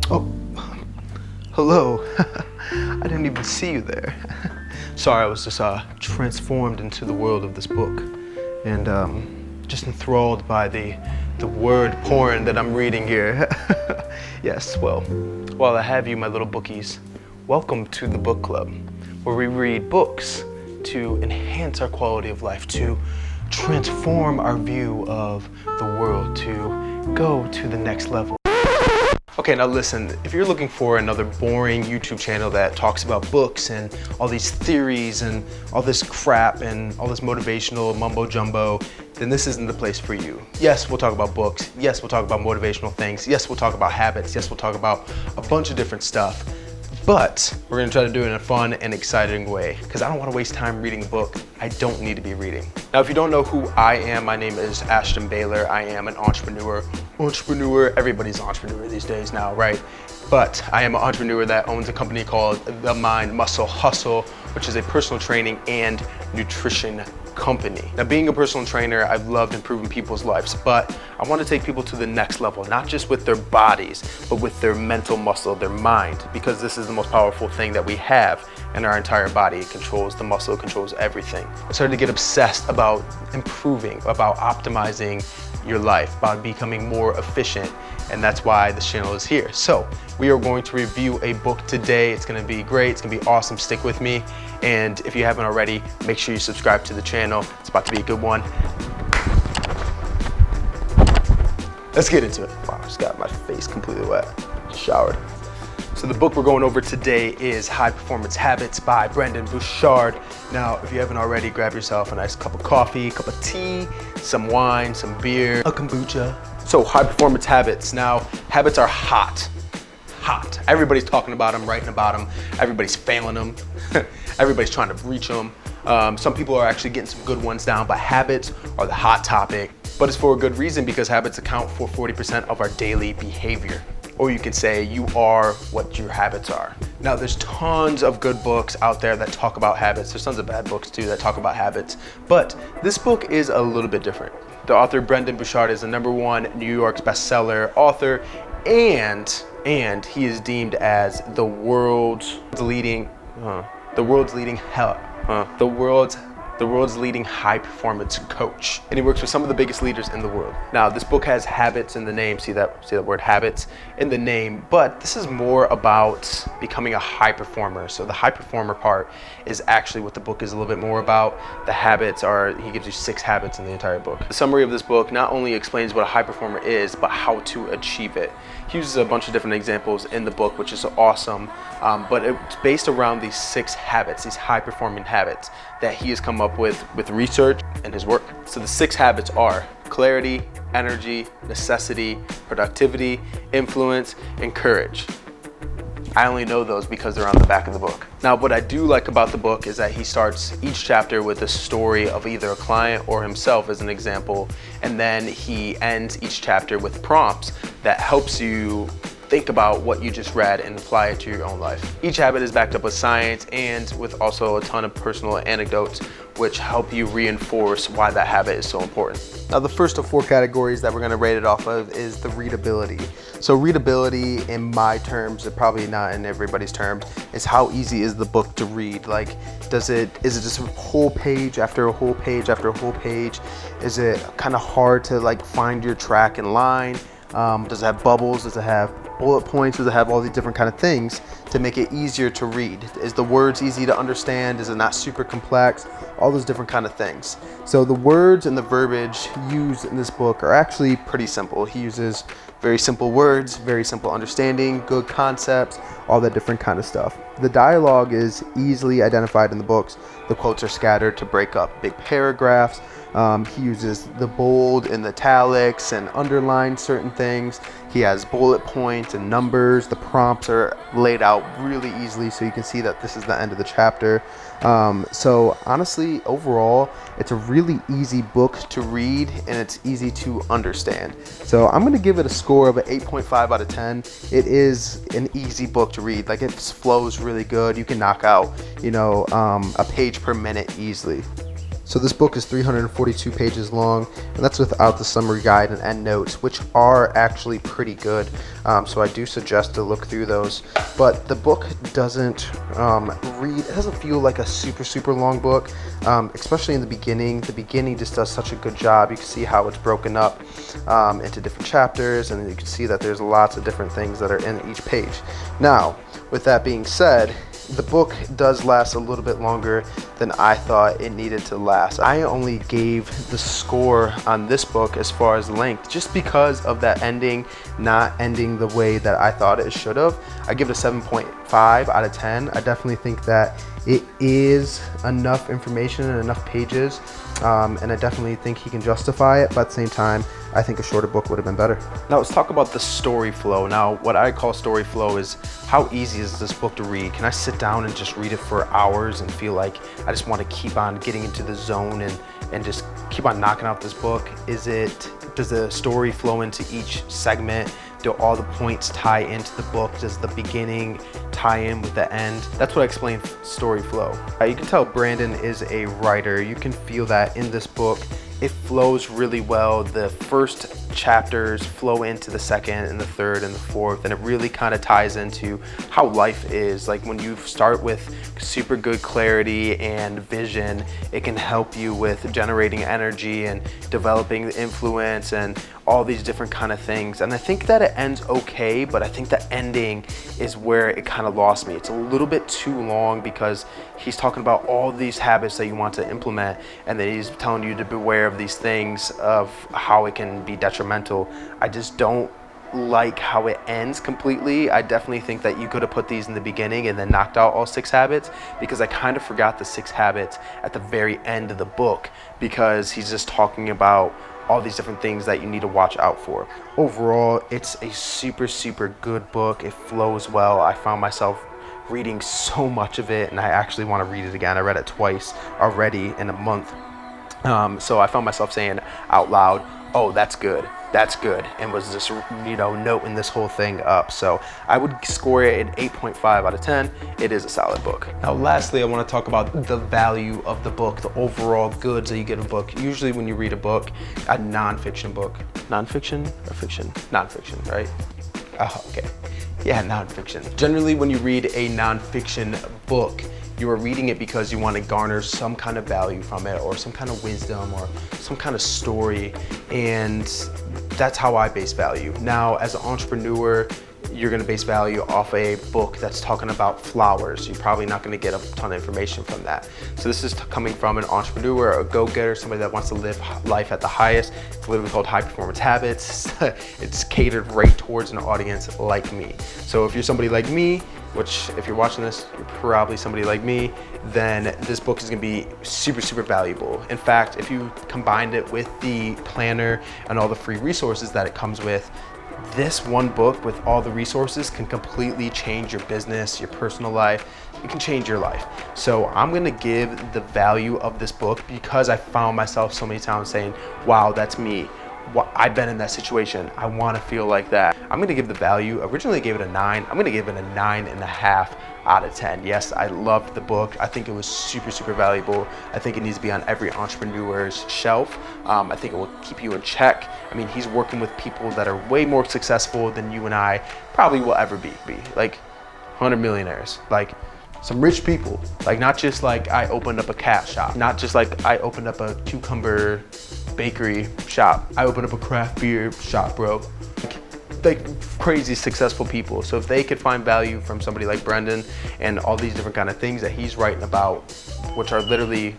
Oh, hello. I didn't even see you there. Sorry, I was just transformed into the world of this book and just enthralled by the word porn that I'm reading here. Yes, well, while I have you, my little bookies, welcome to the book club, where we read books to enhance our quality of life, to transform our view of the world, to go to the next level. Okay, now listen, if you're looking for another boring YouTube channel that talks about books and all these theories and all this crap and all this motivational mumbo jumbo, then this isn't the place for you. Yes, we'll talk about books. Yes, we'll talk about motivational things. Yes, we'll talk about habits. Yes, we'll talk about a bunch of different stuff. But we're gonna try to do it in a fun and exciting way, because I don't want to waste time reading a book I don't need to be reading. Now, if you don't know who I am, my name is Ashton Baylor. I am an entrepreneur. Everybody's an entrepreneur these days now, right? But I am an entrepreneur that owns a company called The Mind Muscle Hustle, which is a personal training and nutrition company. Now, being a personal trainer, I've loved improving people's lives, but I want to take people to the next level, not just with their bodies, but with their mental muscle, their mind, because this is the most powerful thing that we have in our entire body. It controls the muscle, it controls everything. I started to get obsessed about improving, about optimizing your life, about becoming more efficient, and that's why this channel is here. So we are going to review a book today. It's gonna be great, it's gonna be awesome, stick with me. And if you haven't already, make sure you subscribe to the channel. It's about to be a good one. Let's get into it. Wow, I just got my face completely wet, showered. So the book we're going over today is High Performance Habits by Brendon Burchard. Now, if you haven't already, grab yourself a nice cup of coffee, cup of tea, some wine, some beer, a kombucha. So High Performance Habits. Now, habits are hot. Everybody's talking about them, writing about them. Everybody's failing them. Everybody's trying to reach them. Some people are actually getting some good ones down, but habits are the hot topic. But it's for a good reason, because habits account for 40% of our daily behavior. Or you could say you are what your habits are. Now, there's tons of good books out there that talk about habits. There's tons of bad books too that talk about habits. But this book is a little bit different. The author, Brendon Burchard, is the #1 New York's bestseller author, and he is deemed as the world's leading high performance coach, and he works with some of the biggest leaders in the world. Now, this book has habits in the name. See that word habits in the name, but this is more about becoming a high performer. So the high performer part is actually what the book is a little bit more about. The habits are, he gives you 6 habits in the entire book. The summary of this book not only explains what a high performer is, but how to achieve it. He uses a bunch of different examples in the book, which is awesome, but it's based around these 6 habits, these high performing habits that he has come up with research and his work. So the 6 habits are clarity, energy, necessity, productivity, influence, and courage. I only know those because they're on the back of the book. Now, what I do like about the book is that he starts each chapter with a story of either a client or himself as an example, and then he ends each chapter with prompts that helps you think about what you just read and apply it to your own life. Each habit is backed up with science and with also a ton of personal anecdotes, which help you reinforce why that habit is so important. Now, the first of 4 categories that we're gonna rate it off of is the readability. So readability, in my terms, and probably not in everybody's terms, is how easy is the book to read? Like, is it just a whole page after a whole page after a whole page? Is it kind of hard to like find your track and line? Does it have bubbles? Does it have bullet points? Does it have all these different kind of things to make it easier to read? Is the words easy to understand? Is it not super complex? All those different kind of things. So the words and the verbiage used in this book are actually pretty simple. He uses very simple words, very simple understanding, good concepts, all that different kind of stuff. The dialogue is easily identified in the books. The quotes are scattered to break up big paragraphs. He uses the bold and the italics and underline certain things. He has bullet points and numbers. The prompts are laid out really easily so you can see that this is the end of the chapter. So honestly, overall, it's a really easy book to read and it's easy to understand. So I'm gonna give it a score of an 8.5 out of 10. It is an easy book to read. Like, it flows really good. You can knock out, a page per minute easily. So this book is 342 pages long, and that's without the summary guide and endnotes, which are actually pretty good. So I do suggest to look through those. But the book doesn't it doesn't feel like a super long book, especially in the beginning. The beginning just does such a good job. You can see how it's broken up into different chapters, and you can see that there's lots of different things that are in each page. Now, with that being said, the book does last a little bit longer than I thought it needed to last. I only gave the score on this book as far as length just because of that ending not ending the way that I thought it should have. I give it a 7.5 out of 10. I definitely think that it is enough information and enough pages, and I definitely think he can justify it, but at the same time, I think a shorter book would have been better. Now let's talk about the story flow. Now what I call story flow is how easy is this book to read? Can I sit down and just read it for hours and feel like I just want to keep on getting into the zone and just keep on knocking out this book? Does the story flow into each segment? Do all the points tie into the book? Does the beginning tie in with the end? That's what I explain story flow. You can tell Brendon is a writer. You can feel that in this book. It flows really well. The first chapters flow into the second and the third and the fourth, and it really kind of ties into how life is. Like when you start with super good clarity and vision, it can help you with generating energy and developing influence and all these different kind of things. And I think that it ends okay, but I think the ending is where it kind of lost me. It's a little bit too long because he's talking about all these habits that you want to implement, and then he's telling you to beware of these things of how it can be detrimental. I just don't like how it ends completely. I definitely think that you could have put these in the beginning and then knocked out all 6 habits, because I kind of forgot the 6 habits at the very end of the book because he's just talking about all these different things that you need to watch out for. Overall, it's a super good book. It flows well. I found myself reading so much of it, and I actually want to read it again. I read it twice already in a month. So I found myself saying out loud, oh, that's good, and was just, noting this whole thing up. So I would score it an 8.5 out of 10. It is a solid book. Now, lastly, I want to talk about the value of the book, the overall goods that you get in a book. Usually when you read a book, a nonfiction book, nonfiction or fiction? Nonfiction, right? Oh, okay. Yeah, nonfiction. Generally, when you read a nonfiction book, you are reading it because you want to garner some kind of value from it, or some kind of wisdom, or some kind of story, and that's how I base value. Now, as an entrepreneur, you're going to base value off a book that's talking about flowers. You're probably not going to get a ton of information from that. So this is coming from an entrepreneur, a go-getter, somebody that wants to live life at the highest. It's literally called High Performance Habits. It's catered right towards an audience like me. So if you're somebody like me, which if you're watching this, you're probably somebody like me, then this book is going to be super valuable. In fact, if you combined it with the planner and all the free resources that it comes with, this one book with all the resources can completely change your business, your personal life. It can change your life. So I'm gonna give the value of this book because I found myself so many times saying, wow, that's me. I've been in that situation. I wanna feel like that. I'm gonna give the value, originally gave it a 9. I'm gonna give it a 9.5 out of 10. Yes, I loved the book. I think it was super valuable. I think it needs to be on every entrepreneur's shelf. I think it will keep you in check. I mean, he's working with people that are way more successful than you and I probably will ever be. Like 100 millionaires, like some rich people. Like not just like I opened up a cat shop, not just like I opened up a cucumber bakery shop. I opened up a craft beer shop, bro. Like crazy successful people. So if they could find value from somebody like Brendon and all these different kind of things that he's writing about, which are literally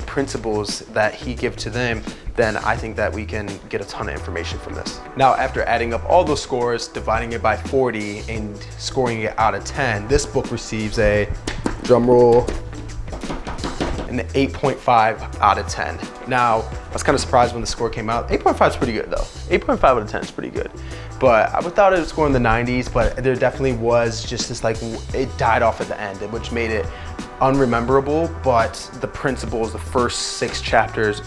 principles that he gives to them, then I think that we can get a ton of information from this. Now, after adding up all those scores, dividing it by 40 and scoring it out of 10, this book receives a, drum roll, an 8.5 out of 10. Now, I was kind of surprised when the score came out. 8.5 is pretty good though. 8.5 out of 10 is pretty good. But I thought it would score in the 90s, but there definitely was just this like, it died off at the end, which made it unrememberable, but the principles, the first 6 chapters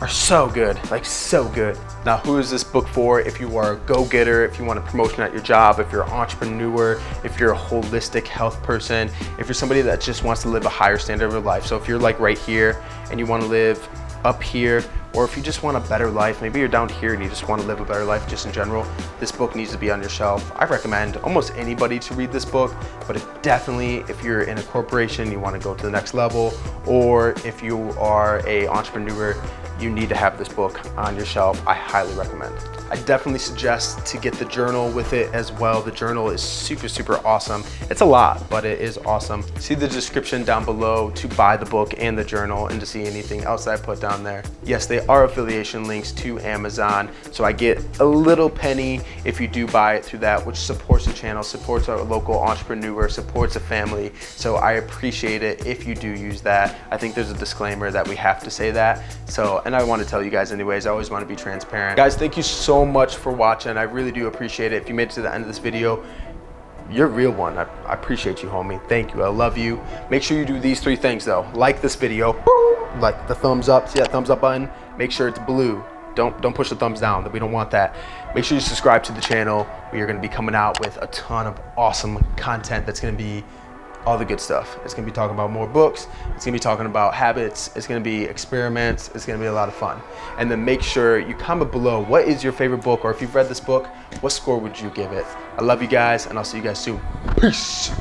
are so good, like so good. Now, who is this book for? If you are a go-getter, if you want a promotion at your job, if you're an entrepreneur, if you're a holistic health person, if you're somebody that just wants to live a higher standard of life. So if you're like right here and you want to live up here, or if you just want a better life, maybe you're down here and you just want to live a better life just in general, this book needs to be on your shelf. I recommend almost anybody to read this book, but definitely if you're in a corporation, you want to go to the next level, or if you are an entrepreneur, you need to have this book on your shelf. I highly recommend. I definitely suggest to get the journal with it as well. The journal is super awesome. It's a lot, but it is awesome. See the description down below to buy the book and the journal and to see anything else that I put down there. Yes, they are affiliation links to Amazon, so I get a little penny if you do buy it through that, which supports the channel, supports our local entrepreneur, supports a family. So I appreciate it if you do use that. I think there's a disclaimer that we have to say that. So, and I want to tell you guys anyways, I always want to be transparent. Guys, thank you so much for watching. I really do appreciate it. If you made it to the end of this video, you're a real one. I appreciate you, homie. Thank you. I love you. Make sure you do these 3 things though. Like this video, like the thumbs up. See that thumbs up button? Make sure it's blue. Don't push the thumbs down. We don't want that. Make sure you subscribe to the channel. We are going to be coming out with a ton of awesome content that's going to be all the good stuff. It's gonna be talking about more books. It's gonna be talking about habits. It's gonna be experiments. It's gonna be a lot of fun. And then make sure you comment below, what is your favorite book? Or if you've read this book, what score would you give it? I love you guys, and I'll see you guys soon. Peace.